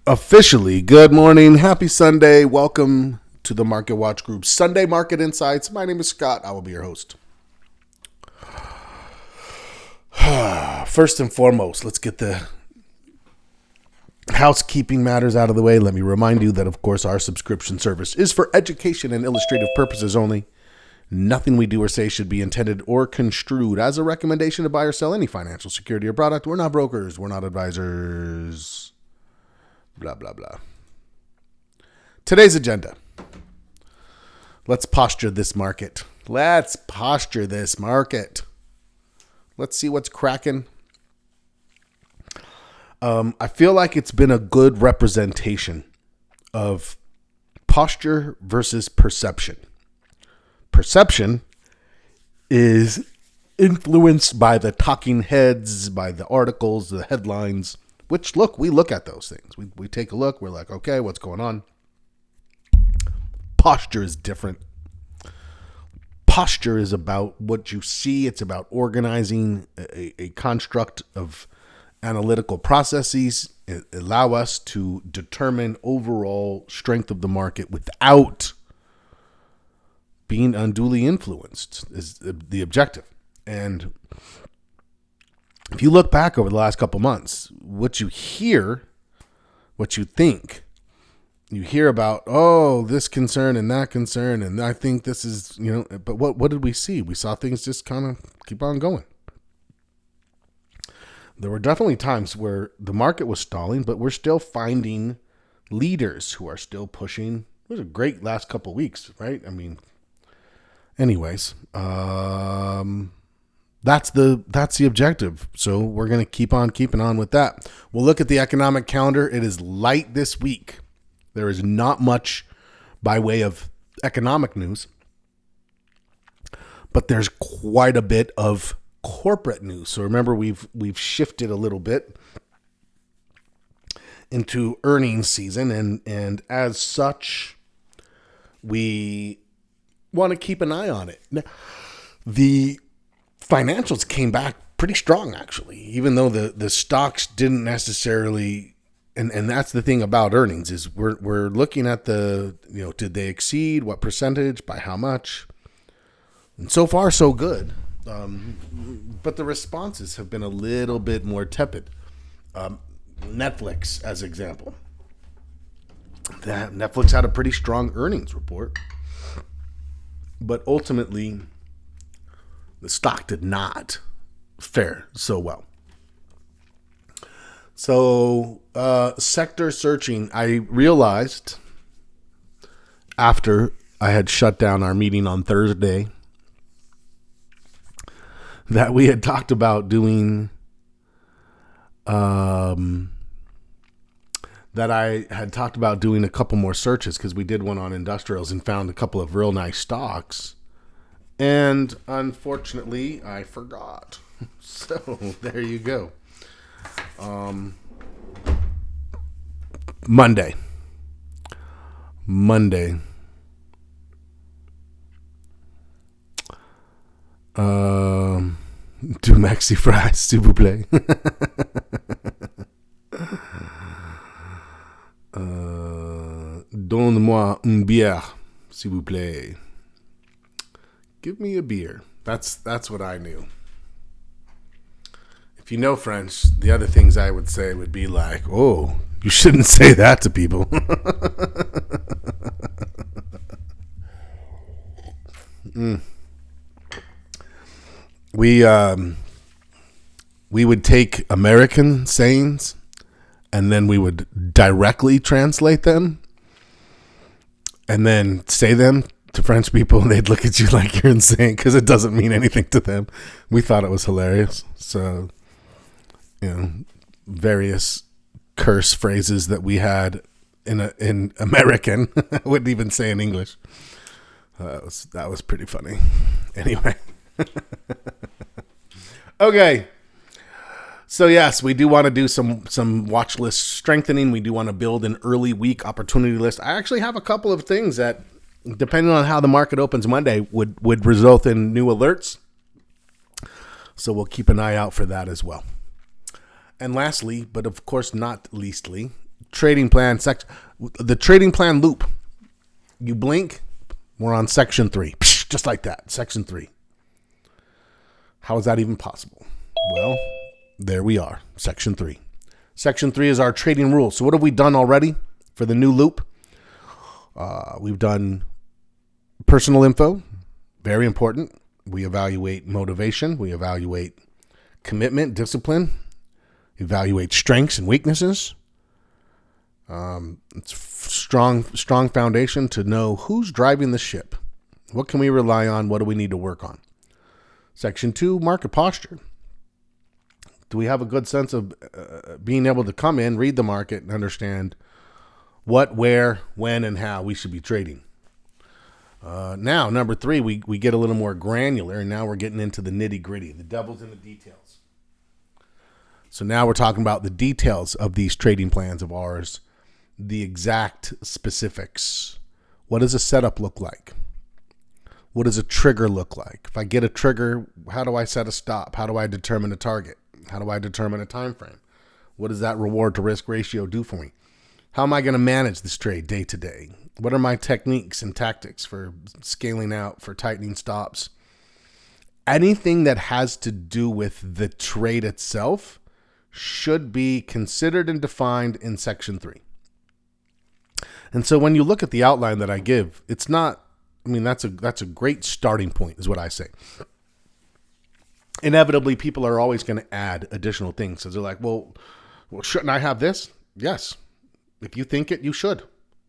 Officially, good morning, happy Sunday. Welcome to the Market Watch Group Sunday Market Insights. My name is Scott. I will be your host. First and foremost, let's get the housekeeping matters out of the way. Let me remind you that, of course, our subscription service is for education and illustrative purposes only. Nothing we do or say should be intended or construed as a recommendation to buy or sell any financial security or product. We're not brokers. We're not advisors. Blah, blah, blah. Today's agenda. Let's posture this market. Let's see what's cracking. I feel like it's been a good representation of posture versus perception. Perception is influenced by the talking heads, by the articles, the headlines, which, we look at those things. We take a look. We're like, okay, what's going on? Posture is different. Posture is about what you see. It's about organizing a construct of analytical processes. It allow us to determine overall strength of the market without being unduly influenced is the objective. And if you look back over the last couple months, what you hear, what you think, you hear about, this concern and that concern, and I think this is, but what did we see? We saw things just kind of keep on going. There were definitely times where the market was stalling, but we're still finding leaders who are still pushing. It was a great last couple weeks, right? I mean, anyways, that's the objective. So we're going to keep on keeping on with that. We'll look at the economic calendar. It is light this week. There is not much by way of economic news, but there's quite a bit of corporate news. So remember, we've shifted a little bit into earnings season, and as such, we want to keep an eye on it. Now, the financials came back pretty strong, actually, even though the stocks didn't necessarily. And that's the thing about earnings is we're looking at did they exceed, what percentage, by how much, and so far so good. But the responses have been a little bit more tepid. Netflix, as example, Netflix had a pretty strong earnings report, but ultimately the stock did not fare so well. So, sector searching, I realized after I had shut down our meeting on Thursday that we had talked about doing, a couple more searches because we did one on industrials and found a couple of real nice stocks. And unfortunately, I forgot. So there you go. Monday. Du maxi fries, s'il vous plaît. Donne-moi une bière, s'il vous plaît. Give me a beer. That's what I knew. If you know French, the other things I would say would be like, oh, you shouldn't say that to people. We would take American sayings and then we would directly translate them and then say them to French people, and they'd look at you like you're insane because it doesn't mean anything to them. We thought it was hilarious. So, various curse phrases that we had in American, I wouldn't even say in English. That was pretty funny. Anyway. Okay. So yes, we do want to do some watch list strengthening. We do want to build an early week opportunity list. I actually have a couple of things that, depending on how the market opens Monday, would result in new alerts. So we'll keep an eye out for that as well. And lastly, but of course not leastly, trading plan, the trading plan loop. You blink, we're on section 3. Just like that, section 3. How is that even possible? Well, there we are, section 3. Section 3 is our trading rules. So what have we done already for the new loop? We've done personal info, very important. We evaluate motivation. We evaluate commitment, discipline. Evaluate strengths and weaknesses. It's strong foundation to know who's driving the ship. What can we rely on? What do we need to work on? Section 2, market posture. Do we have a good sense of being able to come in, read the market, and understand what, where, when, and how we should be trading? Now, number 3, we get a little more granular, and now we're getting into the nitty-gritty. The devil's in the details. So now we're talking about the details of these trading plans of ours, the exact specifics. What does a setup look like? What does a trigger look like? If I get a trigger, how do I set a stop? How do I determine a target? How do I determine a time frame? What does that reward to risk ratio do for me? How am I going to manage this trade day to day? What are my techniques and tactics for scaling out, for tightening stops? Anything that has to do with the trade itself should be considered and defined in section 3. And so when you look at the outline that I give, it's not, that's a great starting point is what I say. Inevitably, people are always going to add additional things. So they're like, well, shouldn't I have this? Yes. If you think it, you should.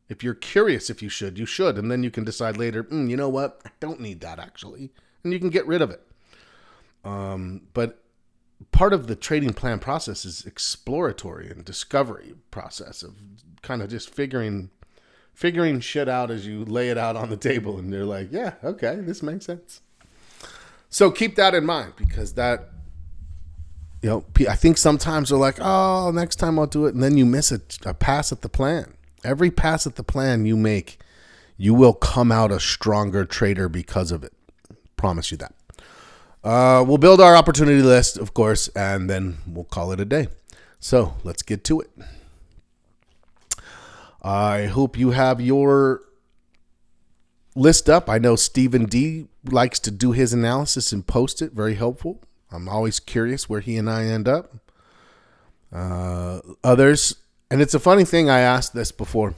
If you're curious if you should, you should. And then you can decide later, you know what? I don't need that actually. And you can get rid of it. But part of the trading plan process is exploratory and discovery process of kind of just figuring shit out as you lay it out on the table. And they're like, yeah, okay, this makes sense. So keep that in mind because that, I think sometimes they're like, oh, next time I'll do it. And then you miss a pass at the plan. Every pass at the plan you make, you will come out a stronger trader because of it. Promise you that. We'll build our opportunity list, of course, and then we'll call it a day. So let's get to it. I hope you have your list up. I know Stephen D likes to do his analysis and post it. Very helpful. I'm always curious where he and I end up. Others, and it's a funny thing, I asked this before.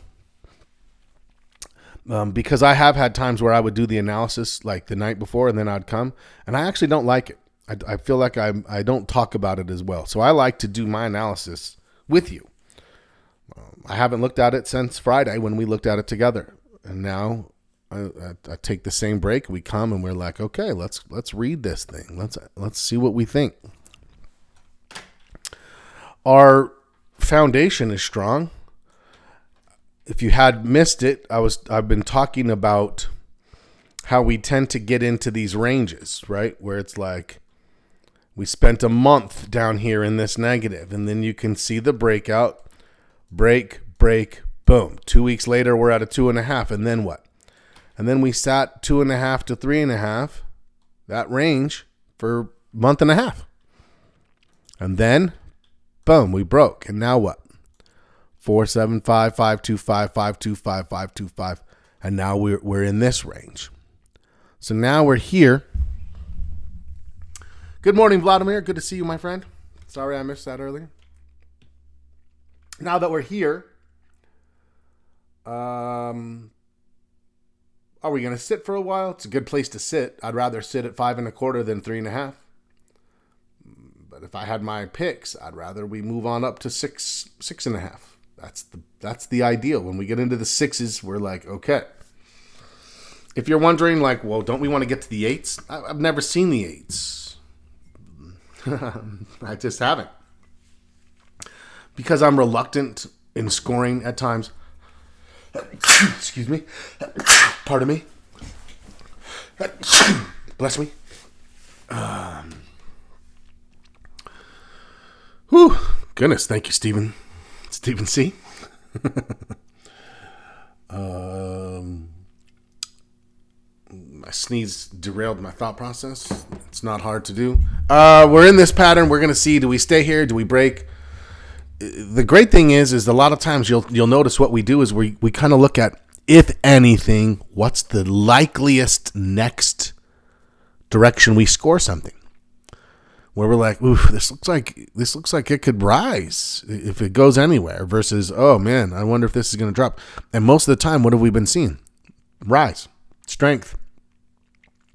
Because I have had times where I would do the analysis like the night before and then I'd come and I actually don't like it. I feel like I don't talk about it as well. So I like to do my analysis with you. I haven't looked at it since Friday when we looked at it together. And now I take the same break. We come and we're like, okay, let's read this thing. Let's see what we think. Our foundation is strong. If you had missed it, I've been talking about how we tend to get into these ranges, right? Where it's like we spent a month down here in this negative, and then you can see the breakout, break, boom. 2 weeks later, we're at a 2.5, and then what? And then we sat 2.5 to 3.5, that range for a month and a half. And then, boom, we broke. And now what? 475, 525, 525, 525, and now we're in this range. So now we're here. Good morning, Vladimir. Good to see you, my friend. Sorry I missed that earlier. Now that we're here, are we going to sit for a while? It's a good place to sit. I'd rather sit at 5.25 than 3.5. But if I had my picks, I'd rather we move on up to 6.5. That's the ideal. When we get into the 6s, we're like, okay. If you're wondering, like, well, don't we want to get to the 8s? I've never seen the 8s. I just haven't. Because I'm reluctant in scoring at times. Excuse me. Pardon me. Bless me. Whew. Goodness, thank you, Stephen C. My sneeze derailed my thought process. It's not hard to do. We're in this pattern. We're going to see, do we stay here? Do we break? the great thing is a lot of times you'll notice what we do is we kind of look at, if anything, what's the likeliest next direction we score something, where we're like, ooh, this looks like it could rise if it goes anywhere, versus, oh man, I wonder if this is going to drop. And most of the time, what have we been seeing? Rise, strength.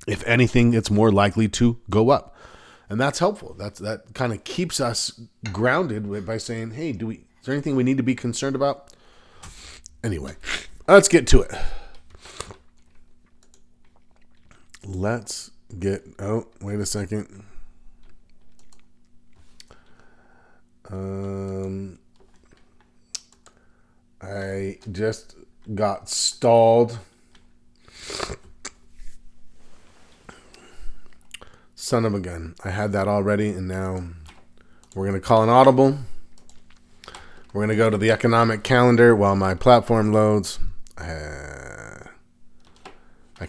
If anything, it's more likely to go up. And that's helpful. That kind of keeps us grounded by saying, hey, is there anything we need to be concerned about? Anyway, let's get to it. Oh, wait a second. I just got stalled. Son of a gun. I had that already, and now we're going to call an audible. We're going to go to the economic calendar while my platform loads. I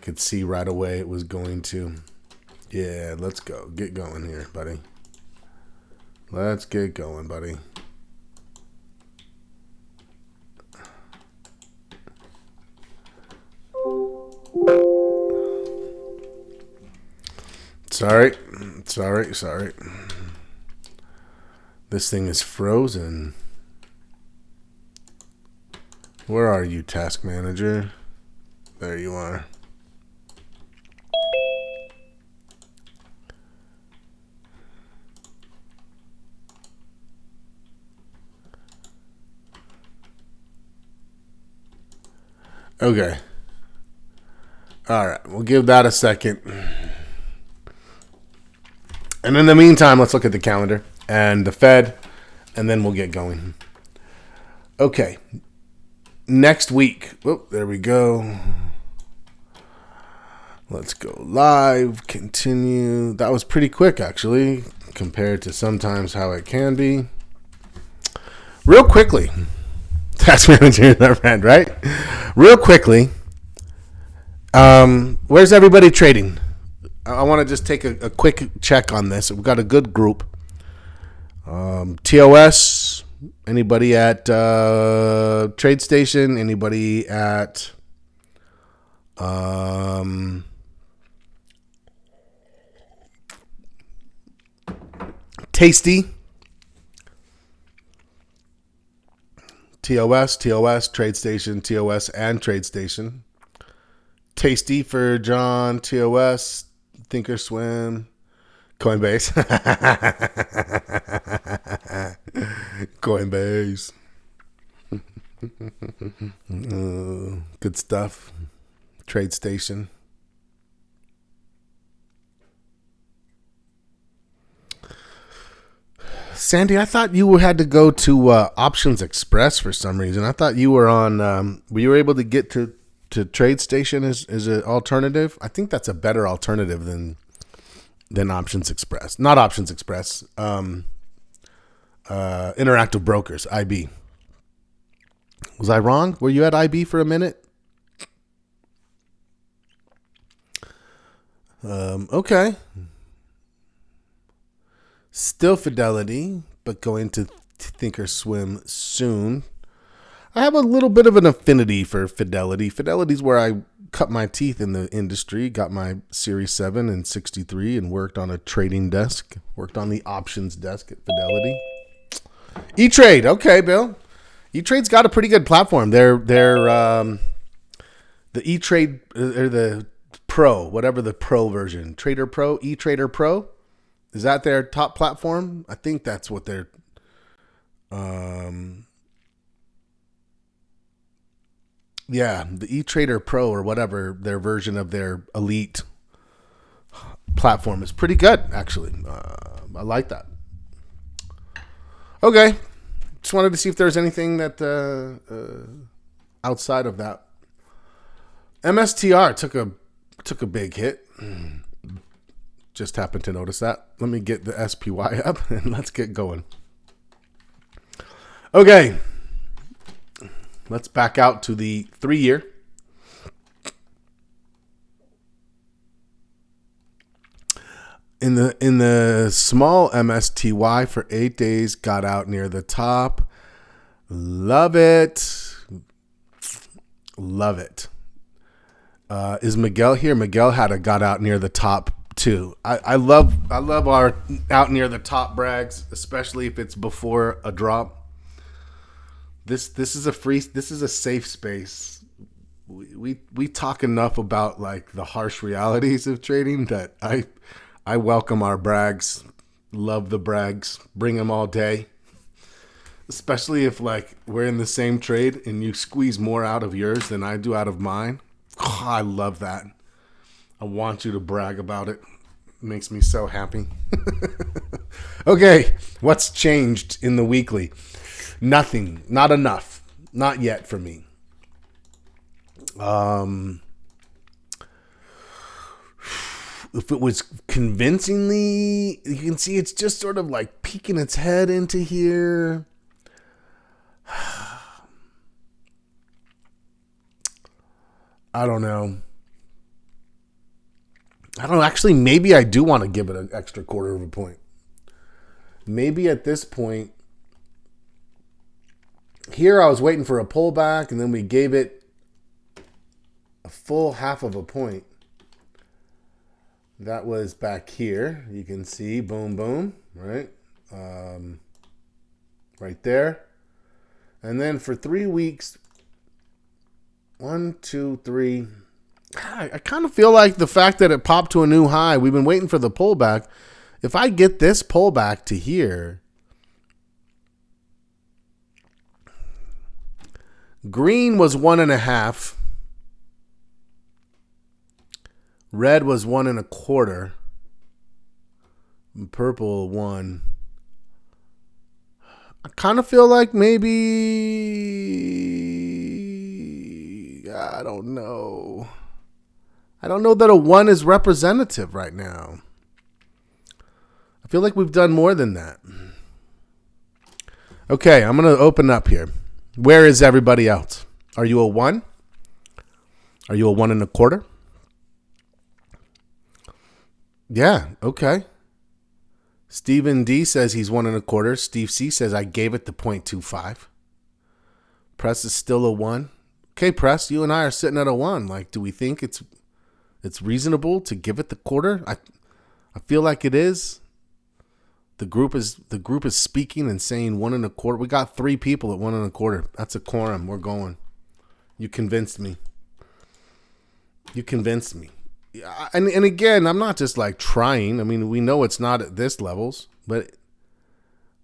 could see right away it was going to. Yeah, let's go. Get going here, buddy. Let's get going, buddy. Sorry. This thing is frozen. Where are you, task manager? There you are. Okay. All right. We'll give that a second. And in the meantime, let's look at the calendar and the Fed, and then we'll get going. Okay. Next week. Oh, there we go. Let's go live. Continue. That was pretty quick, actually, compared to sometimes how it can be. Real quickly. Tax manager is our friend, right? Real quickly. Where's everybody trading? I want to just take a quick check on this. We've got a good group. TOS, anybody at TradeStation? Anybody at Tasty? TOS, TradeStation, TOS, and TradeStation. Tasty for John, TOS, Thinkorswim, Coinbase. Coinbase. Good stuff. TradeStation. Sandy, I thought you had to go to Options Express for some reason. I thought you were on. Were you able to get to TradeStation as an alternative? I think that's a better alternative than Options Express. Not Options Express. Interactive Brokers, IB. Was I wrong? Were you at IB for a minute? Okay. Still Fidelity, but going to Thinkorswim soon. I have a little bit of an affinity for Fidelity. Fidelity's where I cut my teeth in the industry, got my Series 7 and 63, and worked on a trading desk, worked on the options desk at Fidelity. E-Trade, okay, Bill. E-Trade's got a pretty good platform. They're the E-Trade, or the Pro, whatever the Pro version, Trader Pro, E-Trader Pro. Is that their top platform? I think that's what they're... Yeah, the E-Trader Pro or whatever, their version of their elite platform is pretty good, actually. I like that. Okay. Just wanted to see if there's anything that outside of that. MSTR took a big hit. Just happened to notice that. Let me get the SPY up and let's get going. Okay. Let's back out to the 3-year. In the small MSTY for 8 days, got out near the top. Love it. Love it. Is Miguel here? Miguel got out near the top too. I love our out near the top brags, especially if it's before a drop. This is a safe space. We talk enough about like the harsh realities of trading that I welcome our brags. Love the brags. Bring them all day. Especially if like we're in the same trade and you squeeze more out of yours than I do out of mine. Oh, I love that. I want you to brag about it. It makes me so happy. Okay, what's changed in the weekly? Nothing. Not enough. Not yet for me. If it was convincingly, you can see it's just sort of like peeking its head into here. I don't know. Actually, maybe I do want to give it an extra quarter of a point. Maybe at this point, here I was waiting for a pullback, and then we gave it a full half of a point. That was back here. You can see, boom, boom, right? Right there. And then for 3 weeks, 1, 2, 3. I kind of feel like the fact that it popped to a new high, we've been waiting for the pullback. If I get this pullback to here, green was 1.5. Red was 1.25. And purple 1. I kind of feel like maybe, I don't know. I don't know that a 1 is representative right now. I feel like we've done more than that. Okay, I'm going to open up here. Where is everybody else? Are you a 1? Are you a 1.25? Yeah, okay. Stephen D says he's 1.25. Steve C says I gave it the 0.25. Press is still a 1. Okay, Press, you and I are sitting at a 1. Like, do we think it's reasonable to give it the quarter? I feel like it is. The group is speaking and saying 1.25. We got 3 people at 1.25. That's a quorum. We're going. You convinced me. And again, I'm not just like trying. I mean, we know it's not at this levels, but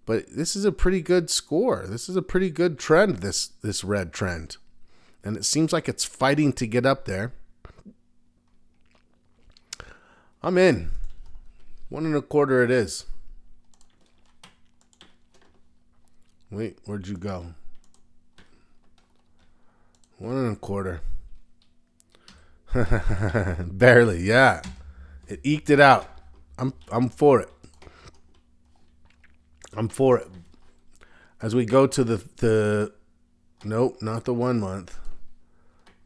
this is a pretty good score. This is a pretty good trend, this red trend. And it seems like it's fighting to get up there. I'm in. 1.25 it is. Wait, where'd you go? 1.25. Barely, yeah. It eked it out. I'm for it. As we go to the nope, not the 1 month.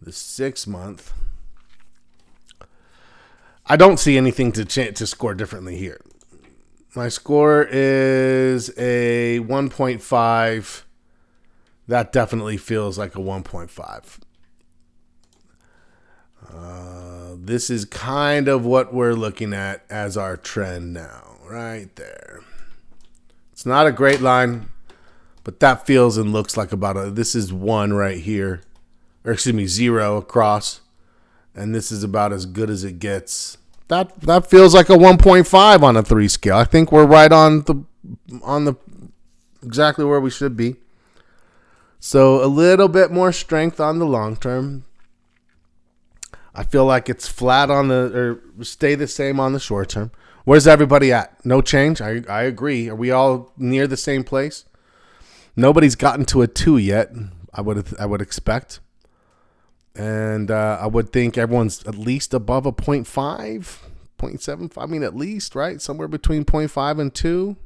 The 6 month. I don't see anything to score differently here. My score is a 1.5. That definitely feels like a 1.5. This is kind of what we're looking at as our trend now, right there. It's not a great line, but that feels and looks like this is 1 right here, or 0 across, and this is about as good as it gets. That feels like a 1.5 on a 3 scale. I think we're right on the exactly where we should be. So a little bit more strength on the long term. I feel like it's flat or stay the same on the short term. Where's everybody at? No change? I agree. Are we all near the same place? Nobody's gotten to a 2 yet, I would expect. And I would think everyone's at least above a 0.5, 0.75. I mean, at least, right? Somewhere between 0.5 and 2.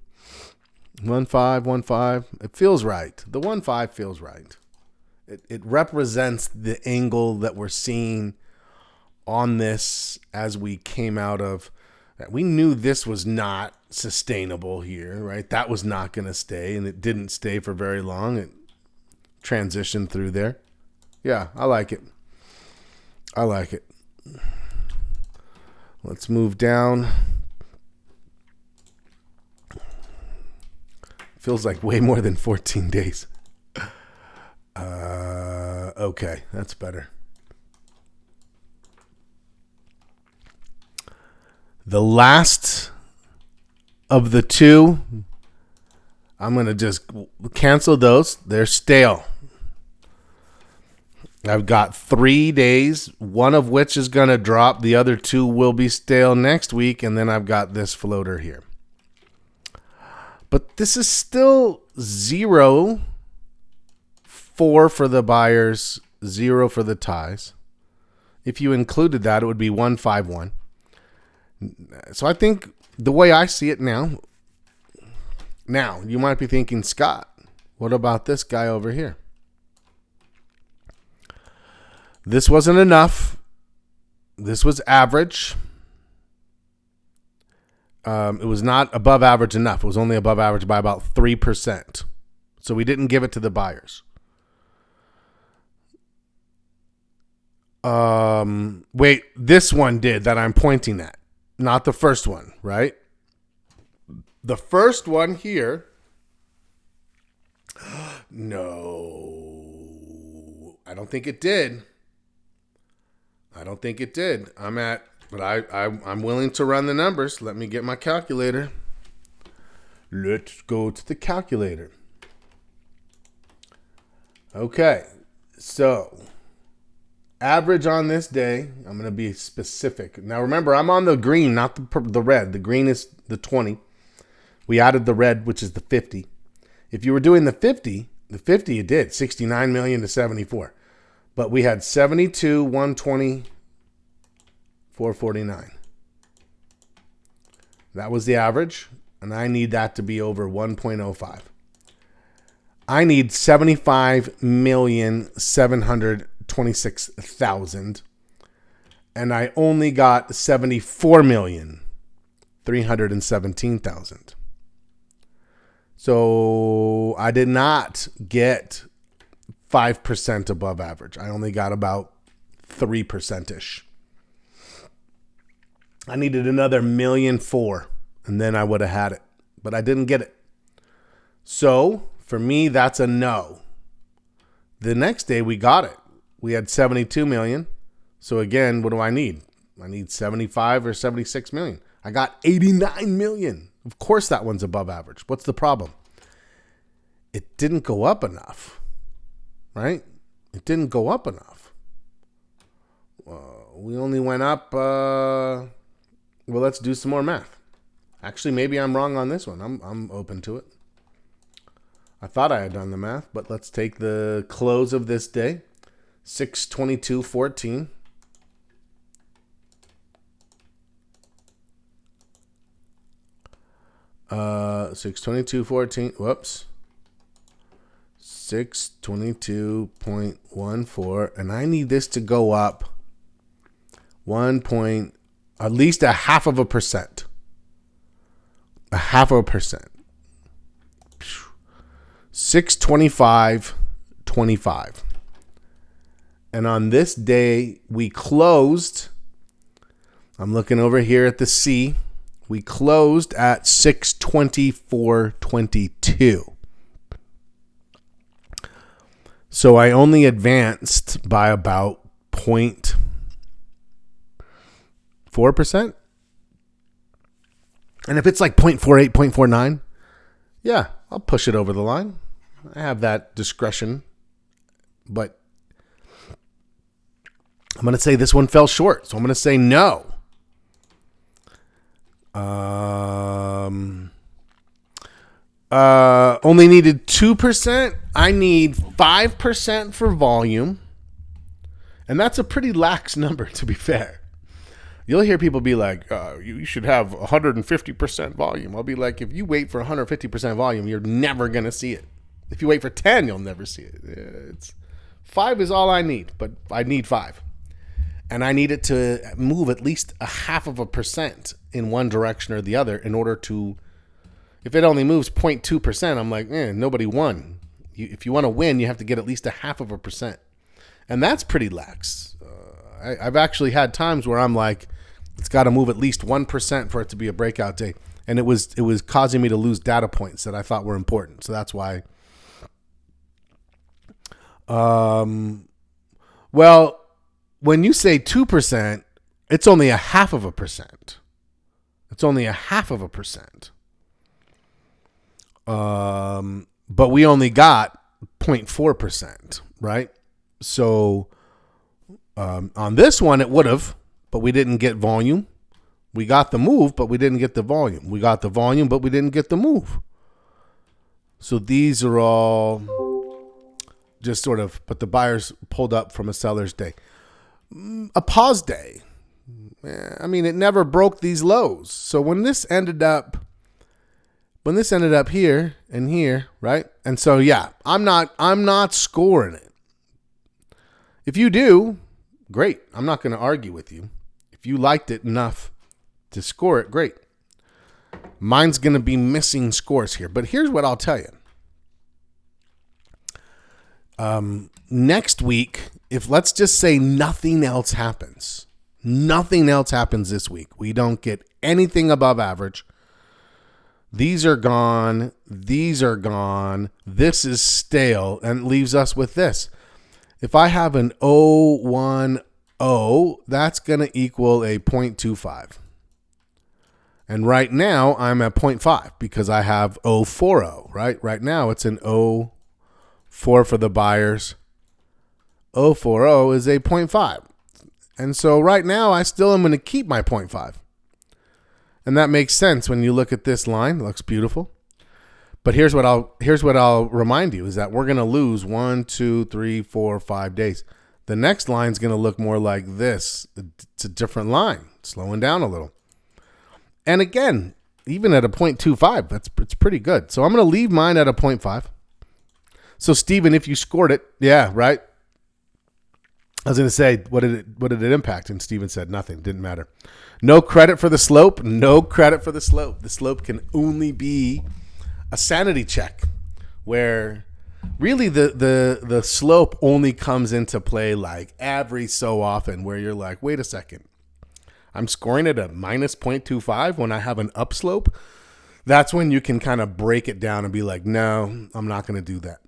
1.5. It feels right. The 1.5 feels right. It represents the angle that we're seeing on this as we came out of We knew this was not sustainable here, right? That was not going to stay, and it didn't stay for very long. It transitioned through there. Yeah, I like it. I like it. Let's move down. Feels like way more than 14 days. Okay, that's better. The last of the two, I'm going to just cancel those. They're stale. I've got 3 days, one of which is going to drop. The other two will be stale next week. And then I've got this floater here. But this is still 0, 4 for the buyers, 0 for the ties. If you included that, it would be 151. So I think the way I see it now, you might be thinking, Scott, what about this guy over here? This wasn't enough. This was average. It was not above average enough. It was only above average by about 3%. So we didn't give it to the buyers. Wait, this one did that I'm pointing at. Not the first one, right? The first one here. No, I don't think it did. I'm willing to run the numbers. Let me get my calculator. Let's go to the calculator. Okay, so average on this day, I'm going to be specific. Now remember, I'm on the green, not the red. The green is the 20. We added the red, which is the 50. If you were doing the 50 you did 69 million to 74. But we had 72, 120, 449. That was the average, and I need that to be over 1.05. I need 75,726,000, and I only got 74,317,000. So I did not get 5% above average. I only got about 3%ish. I needed another 1,000,004, and then I would have had it, but I didn't get it. So for me, that's a no. The next day we got it. We had 72 million. So again, what do I need? I need 75 or 76 million. I got 89 million. Of course that one's above average. What's the problem? It didn't go up enough, right? It didn't go up enough. We only went up, well, let's do some more math. Actually, maybe I'm wrong on this one. I'm open to it. I thought I had done the math, but let's take the close of this day. 6/22/14. Uh, 6/22/14. Whoops. 622.14, and I need this to go up at least 0.5%. 0.5%. 625.25. And on this day, we closed. I'm looking over here at the C. We closed at 624.22. So I only advanced by about 0.4%. And if it's like 0.48, 0.49, yeah, I'll push it over the line. I have that discretion. But I'm going to say this one fell short. So I'm going to say no. Only needed 2%. I need 5% for volume. And that's a pretty lax number, to be fair. You'll hear people be like, you should have 150% volume. I'll be like, if you wait for 150% volume, you're never going to see it. If you wait for 10, you'll never see it. 5 is all I need, but I need 5. And I need it to move at least 0.5% in one direction or the other in order to, if it only moves 0.2%, I'm like, nobody won. If you want to win, you have to get at least 0.5%. And that's pretty lax. I've actually had times where I'm like, it's got to move at least 1% for it to be a breakout day. And it was causing me to lose data points that I thought were important. So that's why. Well, when you say 2%, it's only 0.5%. It's only 0.5%. But we only got 0.4%, right? So on this one, it would have, but we didn't get volume. We got the move, but we didn't get the volume. We got the volume, but we didn't get the move. So these are all just sort of, but the buyers pulled up from a seller's day. A pause day. I mean, it never broke these lows. So when this ended up here and here, right? And so, yeah, I'm not scoring it. If you do, great. I'm not going to argue with you. If you liked it enough to score it, great. Mine's going to be missing scores here. But here's what I'll tell you. Next week, if let's just say nothing else happens this week, we don't get anything above average. These are gone. This is stale, and leaves us with this. If I have an 010, that's going to equal a 0.25. And right now, I'm at 0.5 because I have 040, right? Right now, it's an 0.4 for the buyers. 040 is a 0.5. And so right now, I still am going to keep my 0.5. And that makes sense when you look at this line. It looks beautiful. But here's what I'll remind you is that we're going to lose 1, 2, 3, 4, 5 days. The next line's going to look more like this. It's a different line, slowing down a little. And again, even at a 0.25, it's pretty good. So I'm going to leave mine at a 0.5. So Steven, if you scored it, yeah, right. I was going to say, what did it impact? And Steven said nothing. Didn't matter. No credit for the slope. No credit for the slope. The slope can only be a sanity check, where really the slope only comes into play like every so often, where you're like, wait a second, I'm scoring at a minus 0.25 when I have an upslope. That's when you can kind of break it down and be like, no, I'm not going to do that.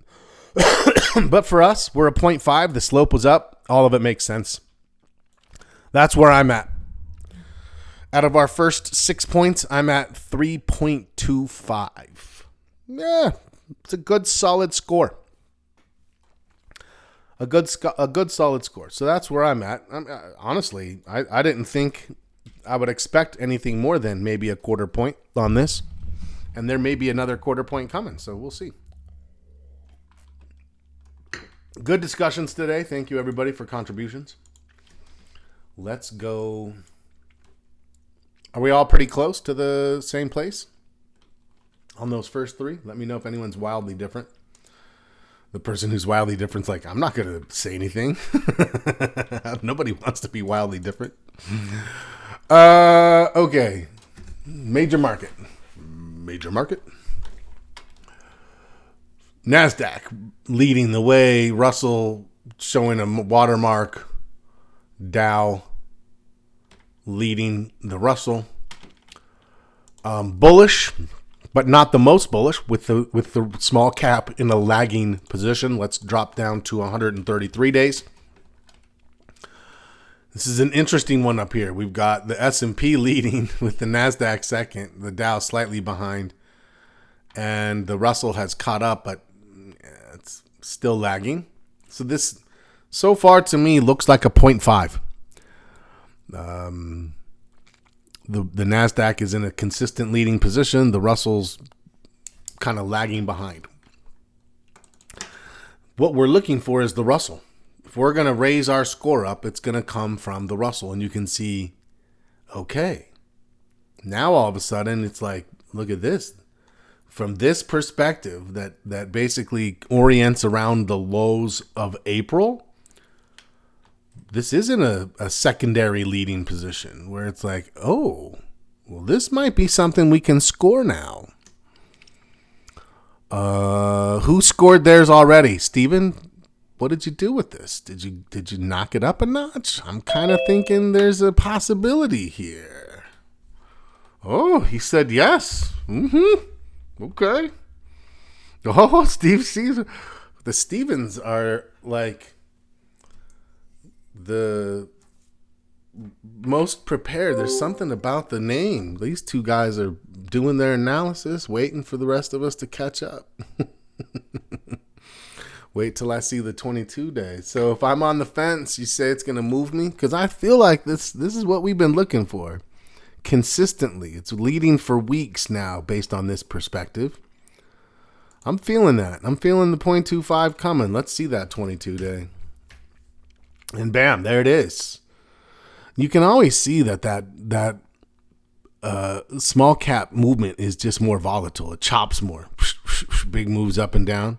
But for us, we're a 0.5. The slope was up. All of it makes sense. That's where I'm at. Out of our first 6 points, I'm at 3.25. Yeah, it's a good solid score. A good solid score. So that's where I'm at. Honestly, I didn't think I would expect anything more than maybe a quarter point on this. And there may be another quarter point coming, so we'll see. Good discussions today. Thank you, everybody, for contributions. Let's go. Are we all pretty close to the same place on those first three? Let me know if anyone's wildly different. The person who's wildly different is like, I'm not going to say anything. Nobody wants to be wildly different. Okay. Major market. NASDAQ leading the way. Russell showing a watermark. Dow leading the Russell. Bullish, but not the most bullish with the small cap in a lagging position. Let's drop down to 133 days. This is an interesting one up here. We've got the S&P leading with the NASDAQ second, the Dow slightly behind, and the Russell has caught up, but it's still lagging. So this, so far to me, looks like a 0.5. The NASDAQ is in a consistent leading position. The Russell's kind of lagging behind. What we're looking for is the Russell. If we're going to raise our score up, it's going to come from the Russell. And you can see, okay, now all of a sudden it's like, look at this. From this perspective that basically orients around the lows of April, this isn't a secondary leading position where it's like, oh, Well, this might be something we can score now. Who scored theirs already? Steven, what did you do with this? Did you knock it up a notch? I'm kind of thinking there's a possibility here. Oh, he said yes. Okay. Oh, Steve sees the Stevens are like the most prepared. There's something about the name. These two guys are doing their analysis, waiting for the rest of us to catch up. Wait till I see the 22 day. So if I'm on the fence, you say it's going to move me? Because I feel like this is what we've been looking for. Consistently. It's leading for weeks now based on this perspective. I'm feeling that. I'm feeling the 0.25 coming. Let's see that 22 day. And bam, there it is. You can always see that small cap movement is just more volatile. It chops more. Big moves up and down.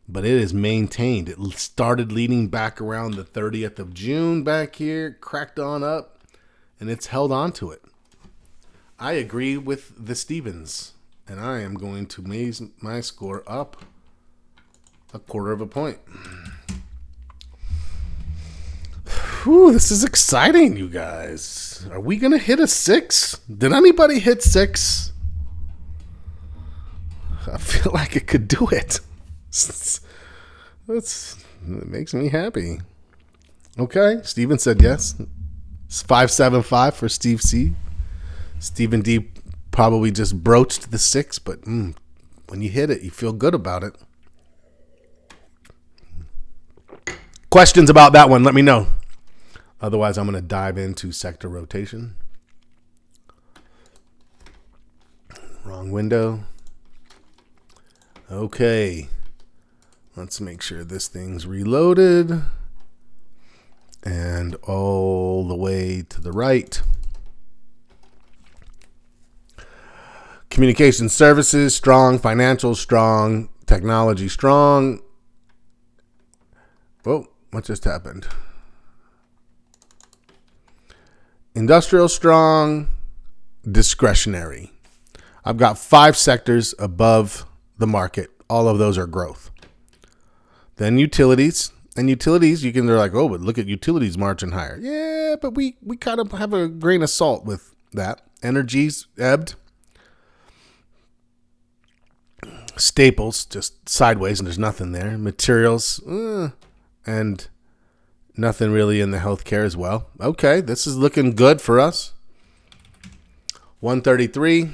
But it is maintained. It started leading back around the 30th of June back here, cracked on up, and it's held on to it. I agree with the Stevens, and I am going to raise my score up 1/4 point. Whew, this is exciting, you guys. Are we going to hit a 6? Did anybody hit 6? I feel like it could do it. It makes me happy. Okay, Steven said yes. It's 575 for Steve C. Stephen D probably just broached the 6, but when you hit it, you feel good about it. Questions about that one, let me know. Otherwise, I'm going to dive into sector rotation. Wrong window. Okay. Let's make sure this thing's reloaded. And all the way to the right. Communication services, strong. Financial, strong. Technology, strong. Whoa, what just happened? Industrial, strong. Discretionary. I've got 5 sectors above the market. All of those are growth. Then utilities. And utilities, they're like, oh, but look at utilities marching higher. Yeah, but we kind of have a grain of salt with that. Energies ebbed. Staples, just sideways, and there's nothing there. Materials, and nothing really in the healthcare as well. Okay, this is looking good for us. 133.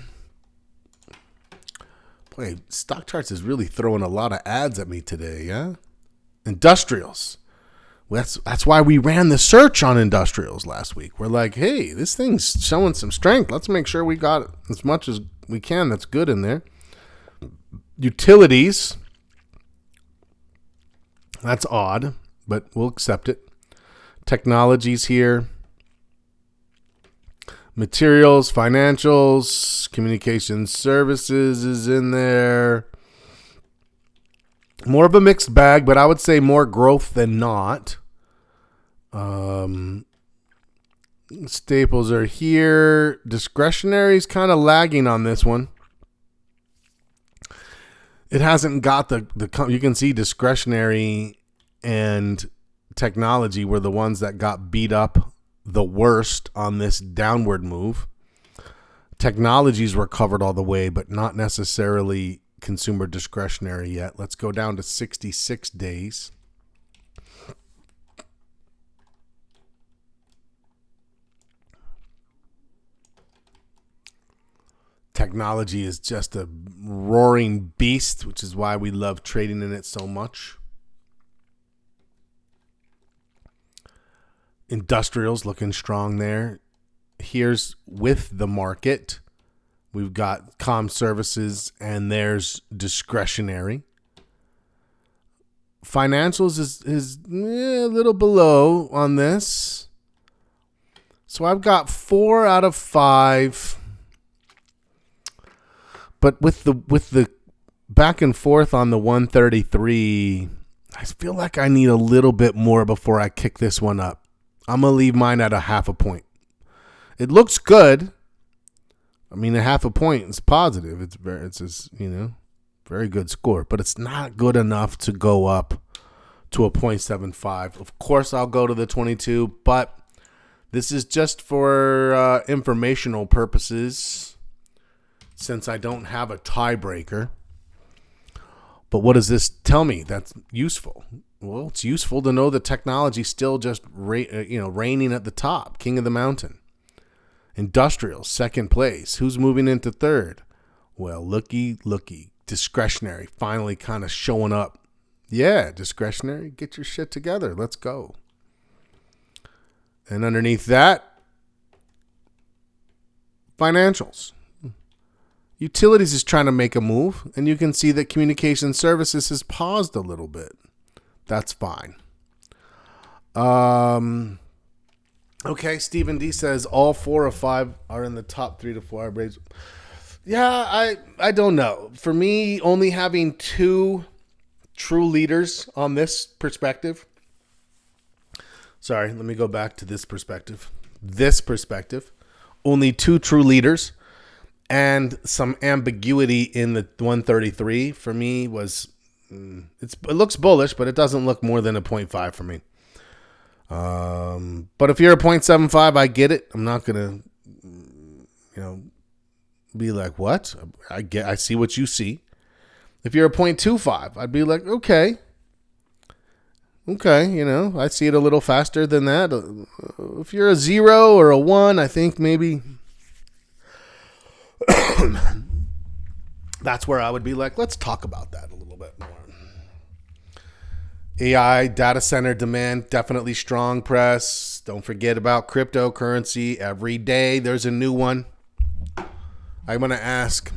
Boy, Stock Charts is really throwing a lot of ads at me today, yeah? Industrials. That's why we ran the search on industrials last week. We're like, hey, this thing's showing some strength. Let's make sure we got as much as we can that's good in there. Utilities. That's odd, but we'll accept it. Technologies here. Materials, financials, communication services is in there. More of a mixed bag, but I would say more growth than not. Staples are here. Discretionary is kind of lagging on this one. It hasn't got the you can see discretionary and technology were the ones that got beat up the worst on this downward move. Technologies were covered all the way, but not necessarily consumer discretionary yet. Let's go down to 66 days. Technology is just a roaring beast, which is why we love trading in it so much. Industrials looking strong there. Here's with the market. We've got comm services and there's discretionary. Financials is a little below on this. So I've got 4 out of 5. But with the back and forth on the 133, I feel like I need a little bit more before I kick this one up. I'm going to leave mine at a 0.5 point. It looks good, I mean, a half a point is positive. It's just, very good score, but it's not good enough to go up to a 0.75. Of course, I'll go to the 22, but this is just for informational purposes since I don't have a tiebreaker. But what does this tell me that's useful? Well, it's useful to know the technology's still just reigning at the top, king of the mountain. Industrial, second place. Who's moving into third? Well, looky. Discretionary, finally kind of showing up. Yeah, discretionary, get your shit together. Let's go. And underneath that, financials. Utilities is trying to make a move, and you can see that communication services has paused a little bit. That's fine. Okay, Stephen D says all 4 of 5 are in the top 3 to 4 Braves. Yeah, I don't know. For me, only having 2 true leaders on this perspective. Sorry, let me go back to this perspective. Only 2 true leaders and some ambiguity in the 133 for me was it looks bullish, but it doesn't look more than a 0.5 for me. But if you're a 0.75, I get it. I'm not gonna, be like, what? I see what you see. If you're a 0.25, I'd be like, okay, I see it a little faster than that. If you're a 0 or a 1, I think maybe that's where I would be like, let's talk about that a little bit more. AI data center demand, definitely strong press. Don't forget about cryptocurrency. Every day there's a new one. I'm going to ask,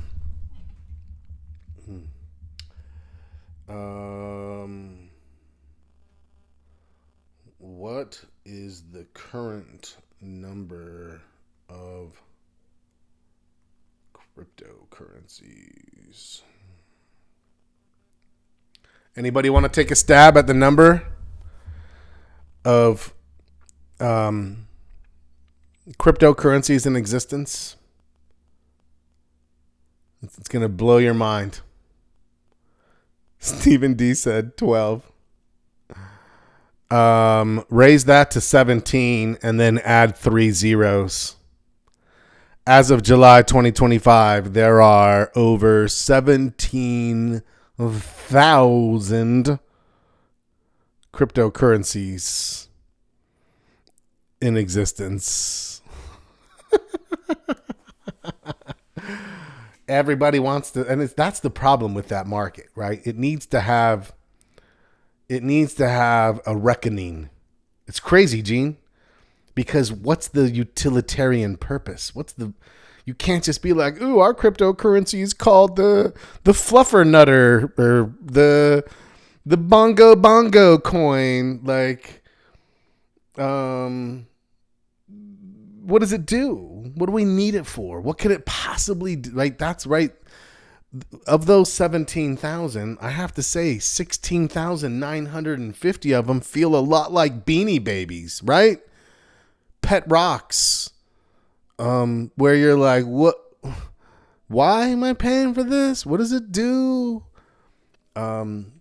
what is the current number of cryptocurrencies? Anybody want to take a stab at the number of cryptocurrencies in existence? It's going to blow your mind. Stephen D said 12. Raise that to 17 and then add 3 zeros. As of July 2025, there are over 17,000 cryptocurrencies in existence. Everybody wants to, and that's the problem with that market, right? It needs to have a reckoning. It's crazy, Gene, because what's the utilitarian purpose? You can't just be like, ooh, our cryptocurrency is called the fluffer nutter or the bongo coin. Like, what does it do? What do we need it for? What could it possibly do? Like, that's right. Of those 17,000, I have to say 16,950 of them feel a lot like Beanie Babies, right? Pet rocks. Where you're like, what? Why am I paying for this? What does it do? I'm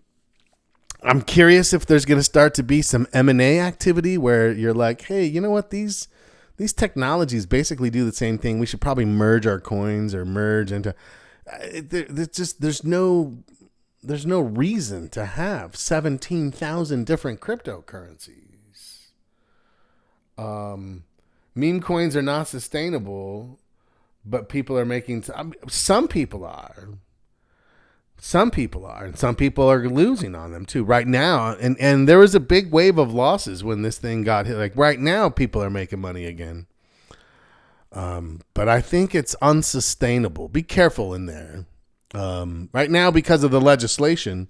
curious if there's going to start to be some M&A activity where you're like, hey, you know what? These technologies basically do the same thing. We should probably merge our coins or merge into. There's no reason to have 17,000 different cryptocurrencies. Meme coins are not sustainable, but people are making. Some people are. Some people are, and some people are losing on them too right now. And there was a big wave of losses when this thing got hit. Like right now, people are making money again. But I think it's unsustainable. Be careful in there. Right now, because of the legislation,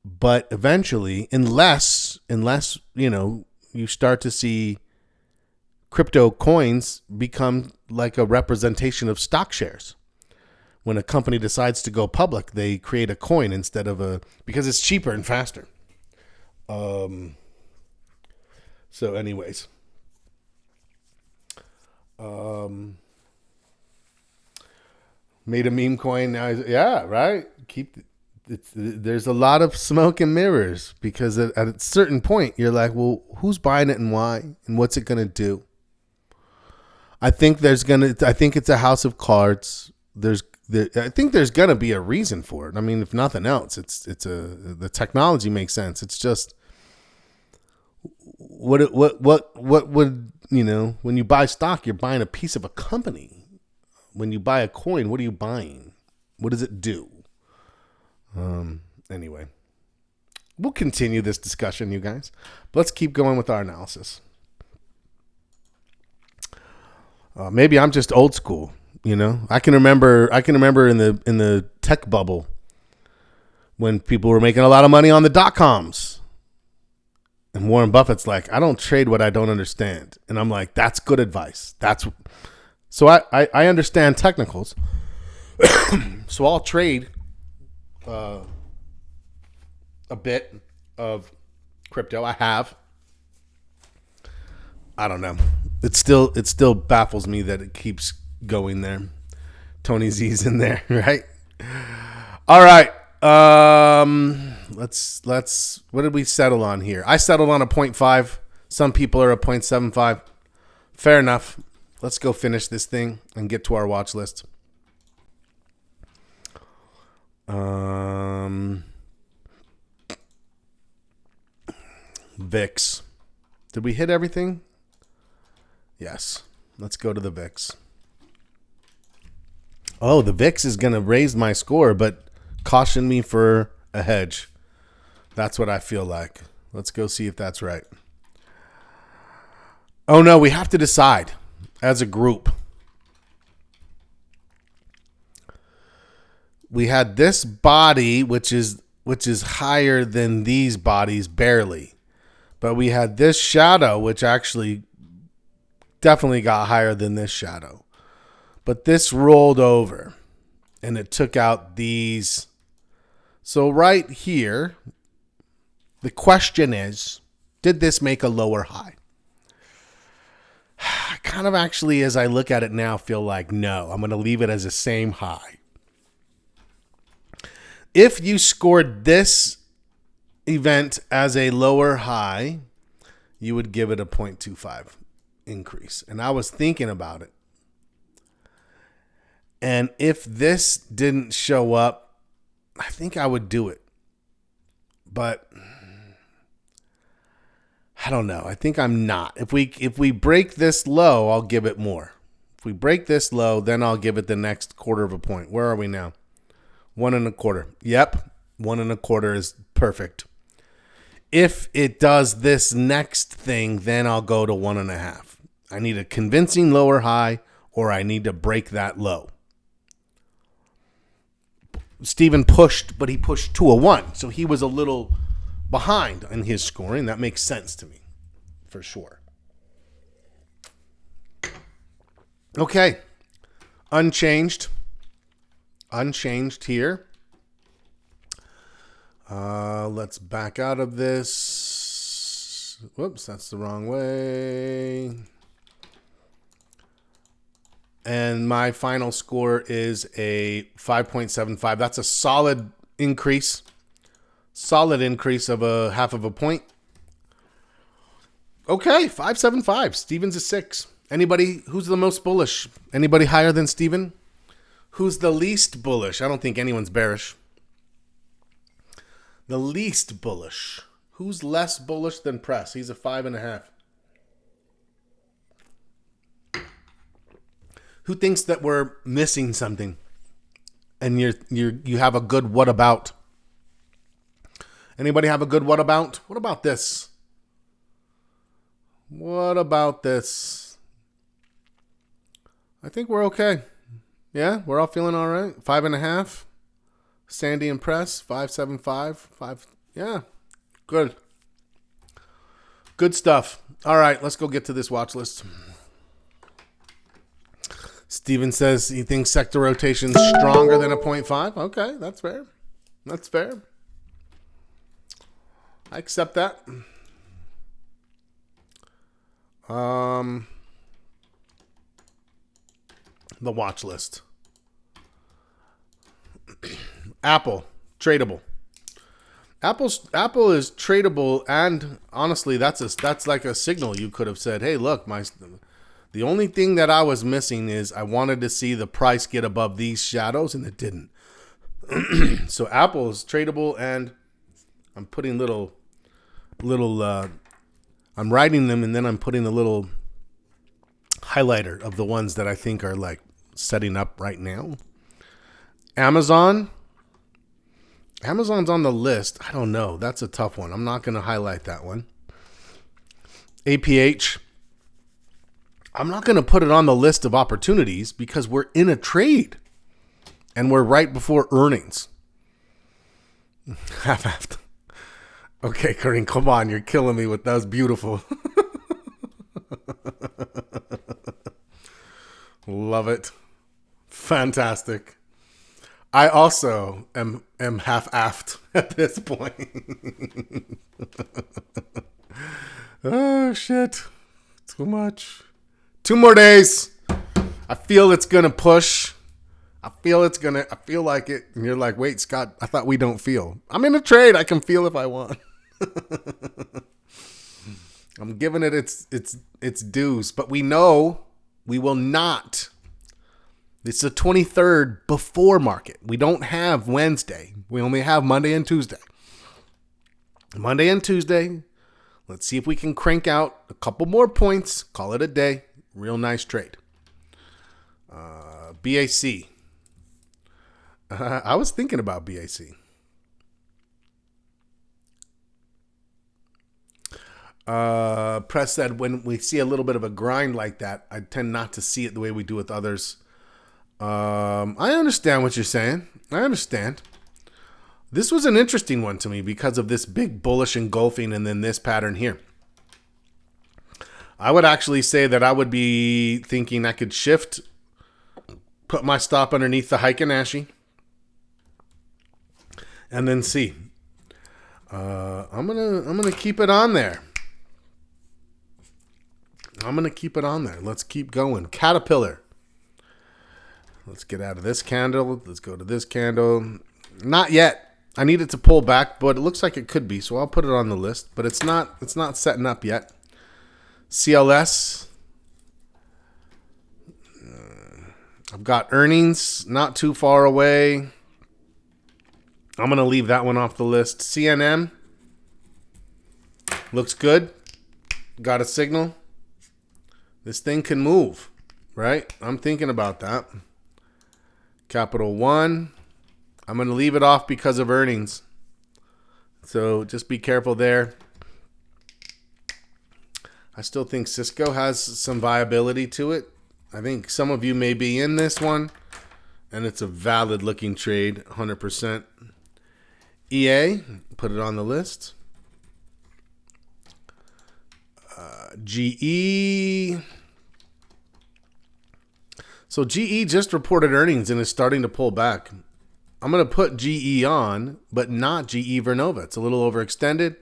but eventually, unless you start to see crypto coins become like a representation of stock shares. When a company decides to go public, they create a coin instead of because it's cheaper and faster. So anyways. Made a meme coin. Now, yeah, right. There's a lot of smoke and mirrors because at a certain point you're like, well, who's buying it and why, and what's it gonna do? I think it's a house of cards. I think there's gonna be a reason for it. I mean, if nothing else, the technology makes sense. It's just what would when you buy stock, you're buying a piece of a company. When you buy a coin, what are you buying? What does it do? Anyway, we'll continue this discussion, you guys. But let's keep going with our analysis. Maybe I'm just old school. I can remember in the tech bubble when people were making a lot of money on the .coms. And Warren Buffett's like, I don't trade what I don't understand. And I'm like, that's good advice. So I understand technicals. So I'll trade a bit of crypto. I don't know. It still baffles me that it keeps going there. Tony Z's in there, right? All right. Let's what did we settle on here? I settled on a 0.5. Some people are a 0.75. Fair enough. Let's go finish this thing and get to our watch list. VIX. Did we hit everything? Yes. Let's go to the VIX. Oh, the VIX is going to raise my score, but caution me for a hedge. That's what I feel like. Let's go see if that's right. Oh, no, we have to decide as a group. We had this body, which is higher than these bodies barely. But we had this shadow, which actually definitely got higher than this shadow. But this rolled over and it took out these. So right here, the question is, did this make a lower high? I kind of actually, as I look at it now, feel like no. I'm going to leave it as the same high. If you scored this event as a lower high, you would give it a 0.25 increase. And I was thinking about it. And if this didn't show up, I think I would do it. But I don't know. I think I'm not. If we break this low, I'll give it more. If we break this low, then I'll give it the next quarter of a point. Where are we now? 1.25. Yep. 1.25 is perfect. If it does this next thing, then I'll go to 1.5. I need a convincing lower high, or I need to break that low. Steven pushed, but he pushed to a 1. So he was a little behind in his scoring. That makes sense to me, for sure. Okay. Unchanged here. Let's back out of this. Whoops, that's the wrong way. And my final score is a 5.75. That's a solid increase. Solid increase of a half of a point. Okay, 5.75. Steven's a 6. Anybody who's the most bullish? Anybody higher than Steven? Who's the least bullish? I don't think anyone's bearish. The least bullish. Who's less bullish than Press? He's a 5.5. Who thinks that we're missing something? And you have a good what about? Anybody have a good what about? What about this? What about this? I think we're okay. Yeah, we're all feeling all right. 5.5. Sandy and Press, 5.75. 5. Yeah, good. Good stuff. All right, let's go get to this watch list. Steven says he thinks sector rotation's stronger than a 0.5. Okay, that's fair. That's fair. I accept that. The watch list. Apple, tradable. Apple is tradable, and honestly, that's like a signal. You could have said, "Hey, look, the only thing that I was missing is I wanted to see the price get above these shadows, and it didn't." So Apple is tradable, and I'm putting little. I'm writing them, and then I'm putting a little highlighter of the ones that I think are like setting up right now. Amazon's on the list. I don't know. That's a tough one. I'm not going to highlight that one. APH. I'm not going to put it on the list of opportunities because we're in a trade and we're right before earnings. Okay, Kareem, come on. You're killing me with that. Was beautiful. Love it. Fantastic. I also am half-affed at this point. Oh, shit. Too much. 2 more days. I feel it's going to push. I feel like it. And you're like, wait, Scott, I thought we don't feel. I'm in a trade. I can feel if I want. I'm giving it its dues. But we know we will not. It's the 23rd before market. We don't have Wednesday. We only have Monday and Tuesday. Monday and Tuesday. Let's see if we can crank out a couple more points. Call it a day. Real nice trade. BAC. I was thinking about BAC. Press said when we see a little bit of a grind like that, I tend not to see it the way we do with others. I understand what you're saying. I understand. This was an interesting one to me because of this big bullish engulfing and then this pattern here. I would actually say that I would be thinking I could shift, put my stop underneath the Heiken Ashi, and then see. I'm gonna keep it on there. Let's keep going. Caterpillar. Let's get out of this candle. Let's go to this candle. Not yet. I need it to pull back, but it looks like it could be, so I'll put it on the list. But it's not setting up yet. CLS. I've got earnings not too far away. I'm going to leave that one off the list. CNM. Looks good. Got a signal. This thing can move, right? I'm thinking about that. Capital One. I'm going to leave it off because of earnings. So just be careful there. I still think Cisco has some viability to it. I think some of you may be in this one, and it's a valid looking trade, 100%. EA, put it on the list. GE. So GE just reported earnings and is starting to pull back. I'm going to put GE on, but not GE Vernova. It's a little overextended.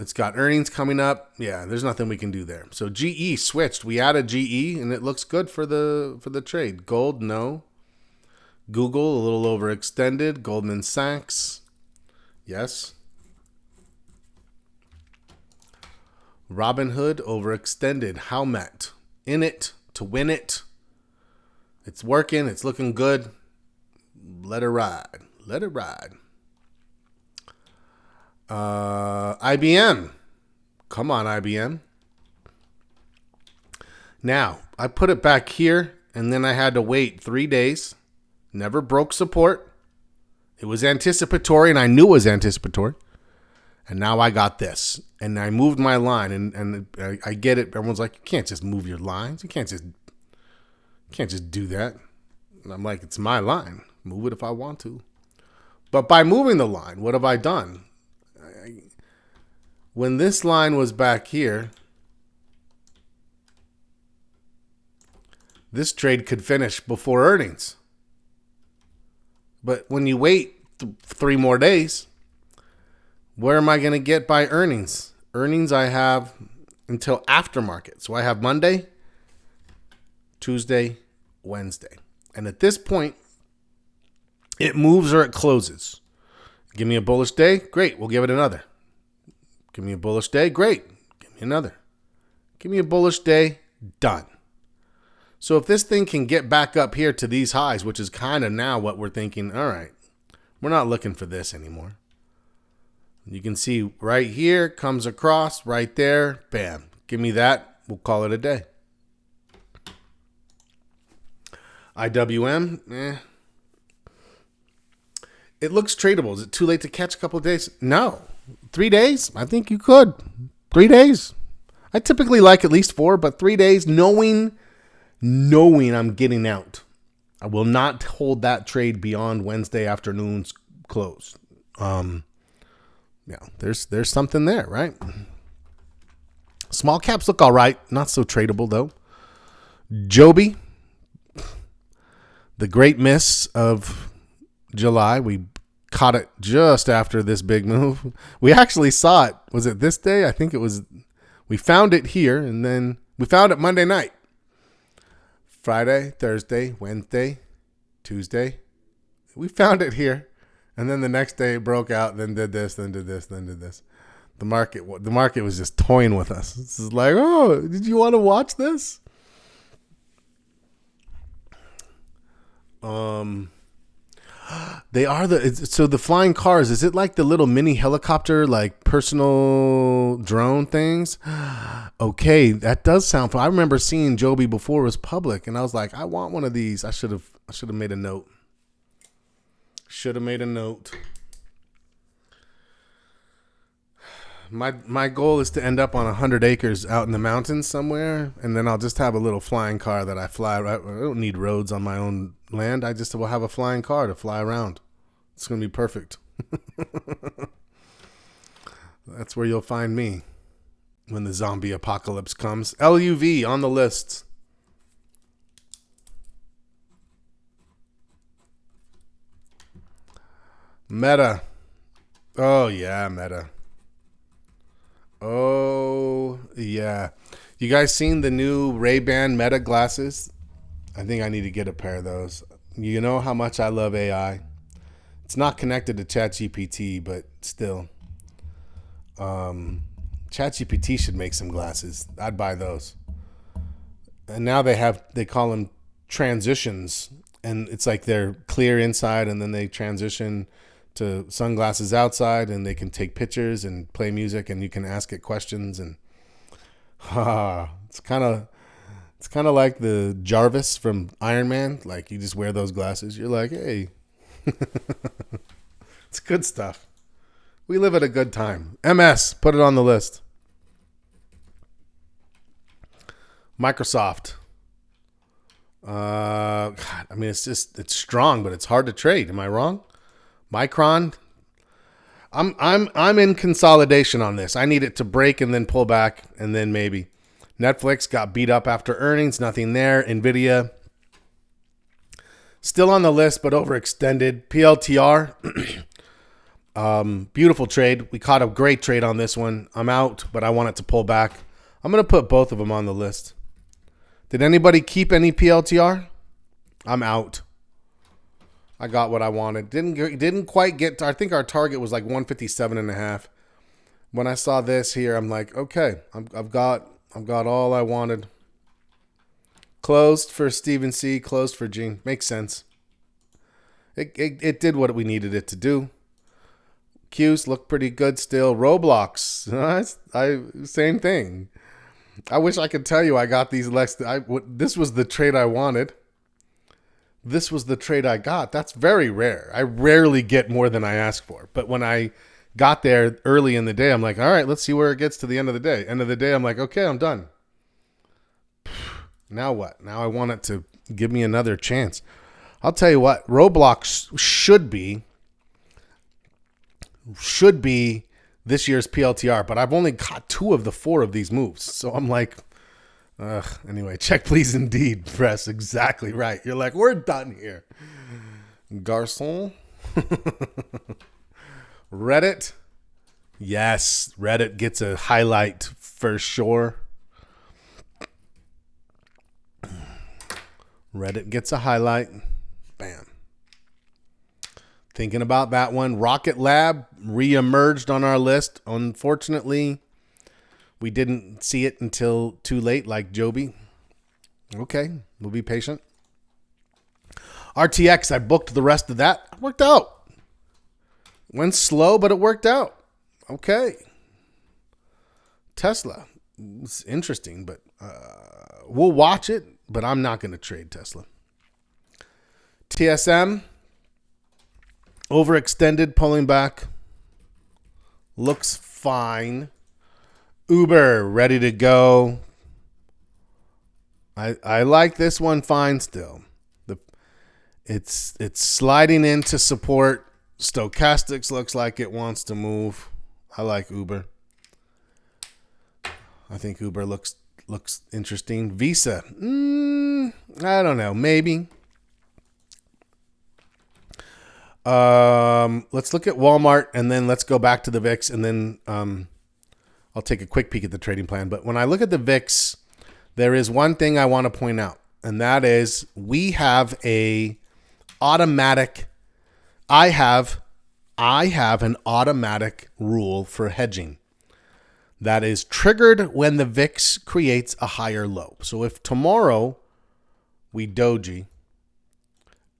It's got earnings coming up. Yeah, there's nothing we can do there. So GE switched. We added GE, and it looks good for the trade. Gold, no. Google, a little overextended. Goldman Sachs, yes. Robinhood, overextended. Howmet, in it to win it. It's working. It's looking good. Let it ride. Let it ride. IBM. Come on, IBM. Now, I put it back here, and then I had to wait 3 days. Never broke support. It was anticipatory, and I knew it was anticipatory. And now I got this. And I moved my line, and I get it. Everyone's like, you can't just move your lines. You can't just do that. And I'm like, it's my line. Move it if I want to. But by moving the line, what have I done? When this line was back here, this trade could finish before earnings. But when you wait 3 more days, where am I going to get by earnings? Earnings I have until after market. So I have Monday, Tuesday, Wednesday. And at this point, It moves or it closes. Give me a bullish day, great, we'll give it another. Give me a bullish day, great, give me another. Give me a bullish day, done. So if this thing can get back up here to these highs, which is kind of now what we're thinking, all right, we're not looking for this anymore. You can see right here, comes across, right there, bam. Give me that, we'll call it a day. IWM, It looks tradable. Is it too late to catch a couple of days? No. 3 days? I think you could. 3 days. I typically like at least 4, but 3 days, knowing I'm getting out. I will not hold that trade beyond Wednesday afternoon's close. There's something there, right? Small caps look all right. Not so tradable, though. Joby, the great miss of July. We caught it just after this big move. We actually saw it. Was it this day? I think it was. We found it here, and then we found it Monday night. Friday, Thursday, Wednesday, Tuesday. We found it here. And then the next day it broke out, then did this, then did this, then did this. The market was just toying with us. This is like, oh, did you want to watch this? They are so the flying cars, is it like the little mini helicopter, like personal drone things? Okay, that does sound fun. I remember seeing Joby before it was public, and I was like, I want one of these. I should have made a note. My goal is to end up on 100 acres out in the mountains somewhere, and then I'll just have a little flying car that I fly. I don't need roads on my own land. I just will have a flying car to fly around. It's going to be perfect. That's where you'll find me when the zombie apocalypse comes. LUV on the list. Meta. Oh, yeah, Meta. Oh, yeah. You guys seen the new Ray-Ban Meta glasses? I think I need to get a pair of those. You know how much I love AI. It's not connected to ChatGPT, but still. ChatGPT should make some glasses. I'd buy those. And now they call them transitions. And it's like they're clear inside and then they transition to sunglasses outside, and they can take pictures and play music, and you can ask it questions, and it's kind of like the Jarvis from Iron Man. Like, you just wear those glasses, you're like, hey. It's good stuff. We live at a good time. MS, put it on the list. Microsoft. God, I mean, it's strong, but it's hard to trade. Am I wrong? Micron, I'm in consolidation on this. I need it to break and then pull back, and then maybe. Netflix got beat up after earnings, nothing there. Nvidia, still on the list, but overextended. PLTR, beautiful trade. We caught a great trade on this one. I'm out, but I want it to pull back. I'm going to put both of them on the list. Did anybody keep any PLTR? I'm out. I got what I wanted. Didn't quite get to, I think our target was like 157.5. When I saw this here, I'm like, okay, I've got all I wanted. Closed for Steven C, closed for Gene. Makes sense. It did what we needed it to do. Qs look pretty good still. Roblox, same thing. I wish I could tell you I got these this was the trade I wanted. This was the trade I got. That's very rare. I rarely get more than I ask for. But when I got there early in the day, I'm like, all right, let's see where it gets to the end of the day. End of the day, I'm like, okay, I'm done. Now what? Now I want it to give me another chance. I'll tell you what, Roblox should be this year's PLTR, but I've only got 2 of the 4 of these moves. So I'm like, anyway, check please indeed. Press exactly right. You're like, we're done here. Garcon. Reddit. Yes, Reddit gets a highlight for sure. Reddit gets a highlight. Bam. Thinking about that one. Rocket Lab reemerged on our list. Unfortunately, we didn't see it until too late, like Joby. Okay, we'll be patient. RTX, I booked the rest of that. Worked out. Went slow, but it worked out. Okay. Tesla. It's interesting, but we'll watch it, but I'm not going to trade Tesla. TSM. Overextended, pulling back. Looks fine. Uber, ready to go. I like this one fine still. It's sliding into support. Stochastics looks like it wants to move. I like Uber. I think Uber looks interesting. Visa. I don't know. Maybe. Let's look at Walmart and then let's go back to the VIX and then I'll take a quick peek at the trading plan. But when I look at the VIX, there is one thing I want to point out, and that is we have a automatic. I have an automatic rule for hedging that is triggered when the VIX creates a higher low. So if tomorrow we doji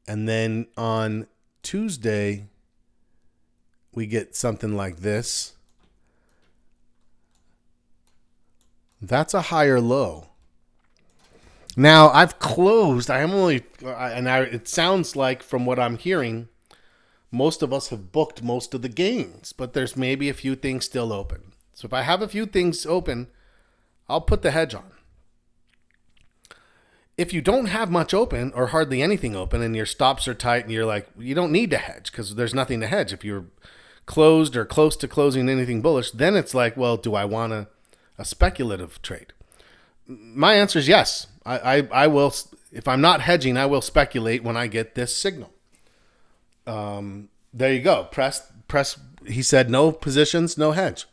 and then on Tuesday we get something like this, that's a higher low. Now I've closed. It sounds like from what I'm hearing, most of us have booked most of the gains, but there's maybe a few things still open. So if I have a few things open, I'll put the hedge on. If you don't have much open or hardly anything open and your stops are tight and you're like, you don't need to hedge because there's nothing to hedge. If you're closed or close to closing anything bullish, then it's like, well, do I want a speculative trade? My answer is yes. I will. If I'm not hedging, I will speculate when I get this signal. There you go. Press. He said no positions, no hedge.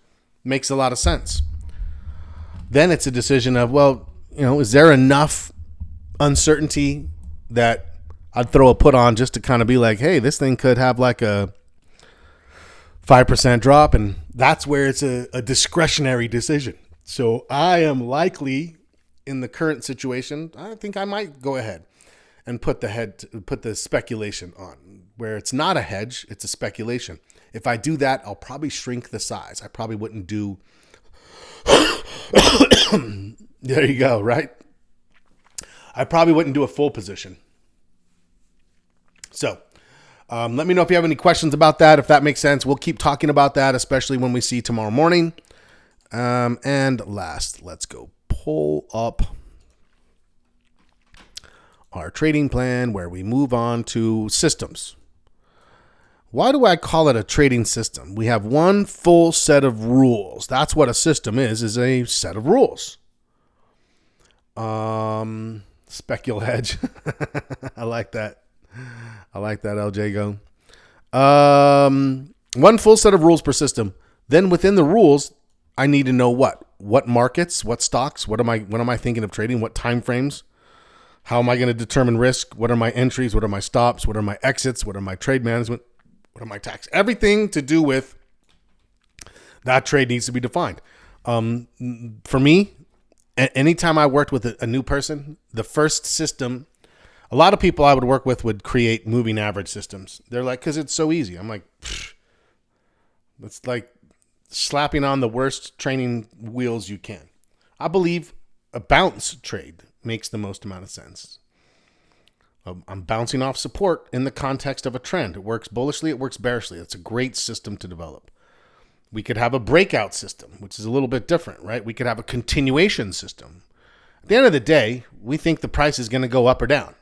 Makes a lot of sense. Then it's a decision of, well, is there enough uncertainty that I'd throw a put on just to kind of be like, hey, this thing could have like a 5% drop, and that's where it's a discretionary decision. So I am likely in the current situation, I think I might go ahead and put the speculation on where it's not a hedge, it's a speculation. If I do that, I'll probably shrink the size. I probably wouldn't do. There you go, right? I probably wouldn't do a full position. So let me know if you have any questions about that. If that makes sense, we'll keep talking about that, especially when we see tomorrow morning. And last, let's go pull up our trading plan where we move on to systems. Why do I call it a trading system? We have one full set of rules. That's what a system is a set of rules. Specul hedge. I like that. LJ Go. One full set of rules per system. Then within the rules, I need to know what markets, what stocks, what am I thinking of trading, what time frames, how am I going to determine risk, what are my entries, what are my stops, what are my exits, what are my trade management, what are my tax, everything to do with that trade needs to be defined. For me, anytime I worked with a new person, the first system, a lot of people I would work with would create moving average systems. They're like, because it's so easy. I'm like, it's like slapping on the worst training wheels you can. I believe a bounce trade makes the most amount of sense. I'm bouncing off support in the context of a trend. It works bullishly, it works bearishly. It's a great system to develop. We could have a breakout system, which is a little bit different, right? We could have a continuation system. At the end of the day, we think the price is going to go up or down.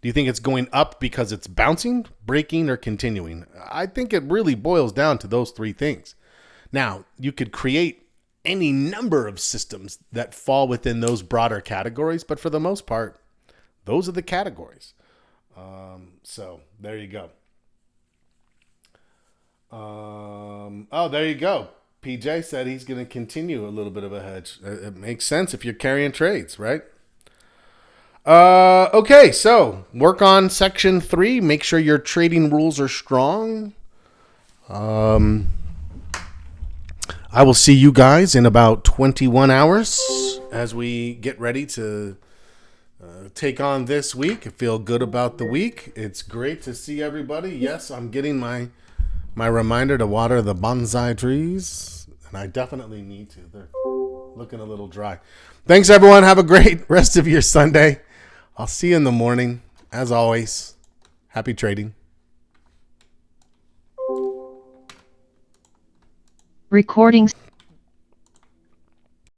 Do you think it's going up because it's bouncing, breaking, or continuing? I think it really boils down to those three things. Now, you could create any number of systems that fall within those broader categories, but for the most part, those are the categories. So there you go. There you go. PJ said he's going to continue a little bit of a hedge. It makes sense if you're carrying trades, right? Okay, so work on section 3. Make sure your trading rules are strong. I will see you guys in about 21 hours as we get ready to take on this week. I feel good about the week. It's great to see everybody. Yes, I'm getting my reminder to water the bonsai trees, and I definitely need to. They're looking a little dry. Thanks, everyone. Have a great rest of your Sunday. I'll see you in the morning. As always, happy trading. Recording